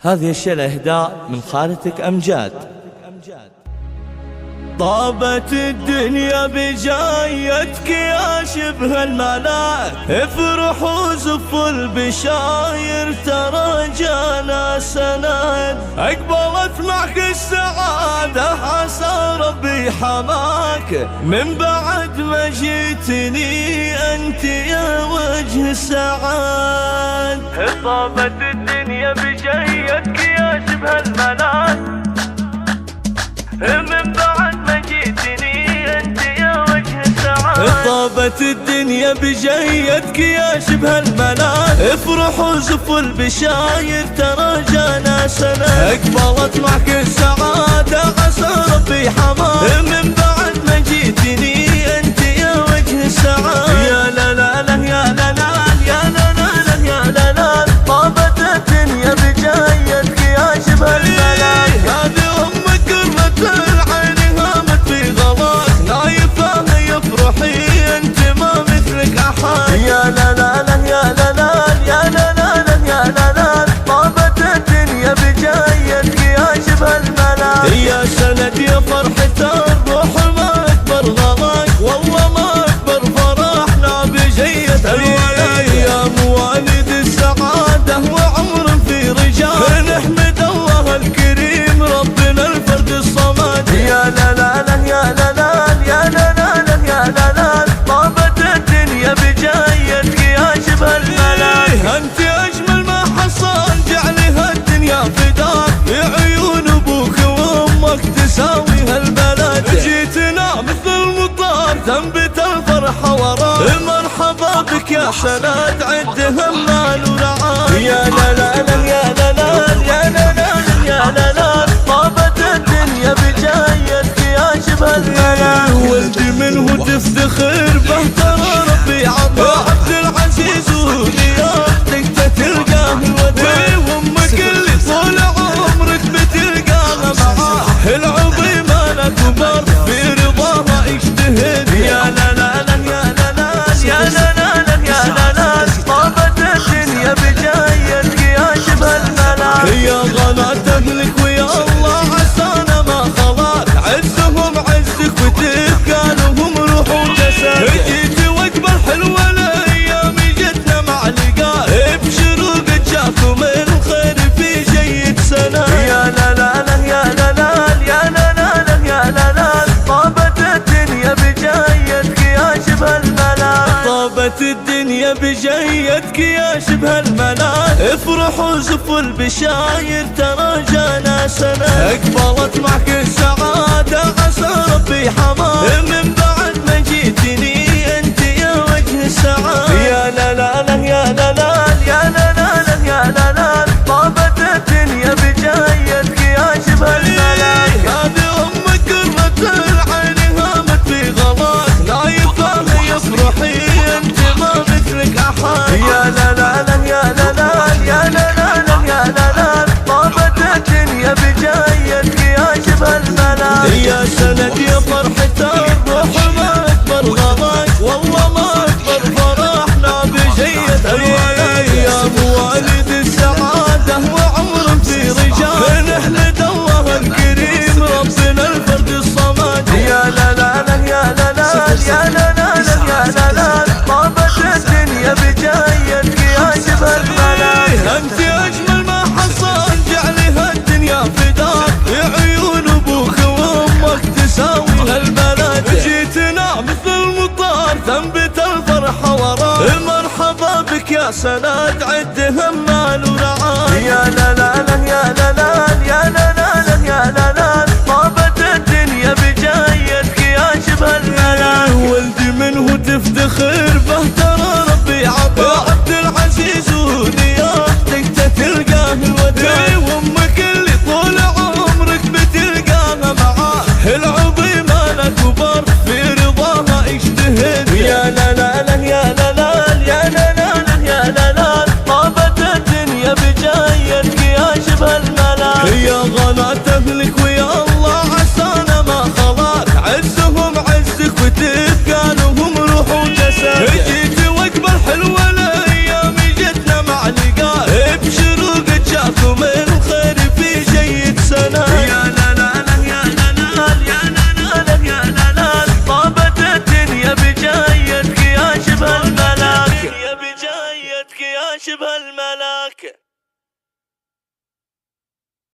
هذه الشيلة إهداء من خالتك أمجاد. طابت الدنيا بجايتك يا شبه الملاك، افرح وزف البشاير ترى جانا سند، اقبلت معك السعادة عسى ربي حماك، من بعد ما جيتني انت يا وجه السعاد. طابت الدنيا بجايتك يا شبه الملاك، من بعد ما جيتني انت يا وجه السعاد. طابت الدنيا بجيتك يا شبه الملاك، افرح وزف البشاير ترى جانا سنة، اقبلت معك السعادة عسى ربي حماك، من بعد ما جيتني انت يا وجه السعاد. يا لا لا لا يا لا لا يا لا لا يا لا لا، طابت الدنيا بجيتك يا شبه الملاك، هذه امك العين هامت في غلاك، نايفة يفرحي انت ما مثلك احد. يا لا لا لا يا لا لا يا لا لا يا لا لا، طابت الدنيا بجايتك يا شبه الملاك، يا سند يا فرحة الروح ما اكبر غلاك، والله ما اكبر فرحنا بجية الولاك، يا موالد السعادة وعمر في رجال، نحمد الله الكريم ربنا الفرد الصمد. يا لا لا لا يا لا لا يا لا لا يا لا لا، طابت الدنيا بجايتك يا شبه الملاك، انت اجمل ما حصل جعلها الدنيا فداك، في عيون ابوك وامك تساوي هالبلد، جيتنا مثل المطار تنبت الفرحة وراك، مرحبا بك يا سند عد همال ورعاك. يا لا لا لا يا لا لا يا لا لا يا لا لا، طابت الدنيا بجايتك يا شبه الملاك، ولدي منه تفتخر به ترى ربي عطاك، عبد العزيز ولياقتك تلقاه الوداع، وامك اللي طول عمرك بتلقاها معاه، العظيمة لك كبر في رضاها اجتهد. يا لا لا لا يا لا لا يا لا لا يا لا لا، طابت الدنيا بجايتك يا شبه الملاك، يا غلاة اهلك ويا الله عسانا ما خلاك، عزهم عزك وتبقى لهم روح وجسد، جيتي واقبل حلوة الايام جتنا مع لقاك، ابشروا قد جاكم الخير في جيد سنة. يا لا لا لا يا لا لا يا لا لا يا لا لا، طابت الدنيا بجايتك يا شبه الملاك، طابت الدنيا بجيتك يا شبه الملاك، افرح وزف البشاير ترى جانا سنة، اقبلت معك السعادة عسى ربي حماك، من بعد ما جيتني انت يا وجه السعاد. يا لا لا لا يا لا لا يا لا لا يا لا لا، طابت الدنيا بجايتك يا شبه الملاك، هذه امك العين هامت في غلاك، نايفة يفرحي انت ما مثلك احد. يا لا لا لا يا لا لا يا لا لا يا لا لا، طابت الدنيا بجايتك يا شبه الملاك، يا سند يا فرحة الروح ما اكبر غلاك، والله ما اكبر فرحنا بجية الولاك، يا موالد السعادة وعمر في رجال، نحمد الله الكريم ربنا الفرد الصمد. يا لا لا لا يا لا لا يا لا لا يا لا لا، طابت الدنيا بجايتك يا شبه الملاك، انت اجمل ما حصل جعلها الدنيا فداك، في عيون ابوك وامك تساوي هالبلد، جيتنا مثل المطار تنبت الفرحة وراك، مرحبا بك يا سند عد همال ورعاك. يا لا لا لا يا لا لا يا لا لا يا لا لا، طابت الدنيا بجايتك يا شبه الملاك، ولدي منه تفتخر به ترى ربي عطاك، عبد العزيز ولياقتك تلقاه الوداع، وامك اللي طول عمرك بتلقاها معاه، العظيمة لك كبر في رضاها اجتهد. يا لا لا لا يا لا لا يا لا لا يا لا لا، طابت الدنيا يا شبه الملاك.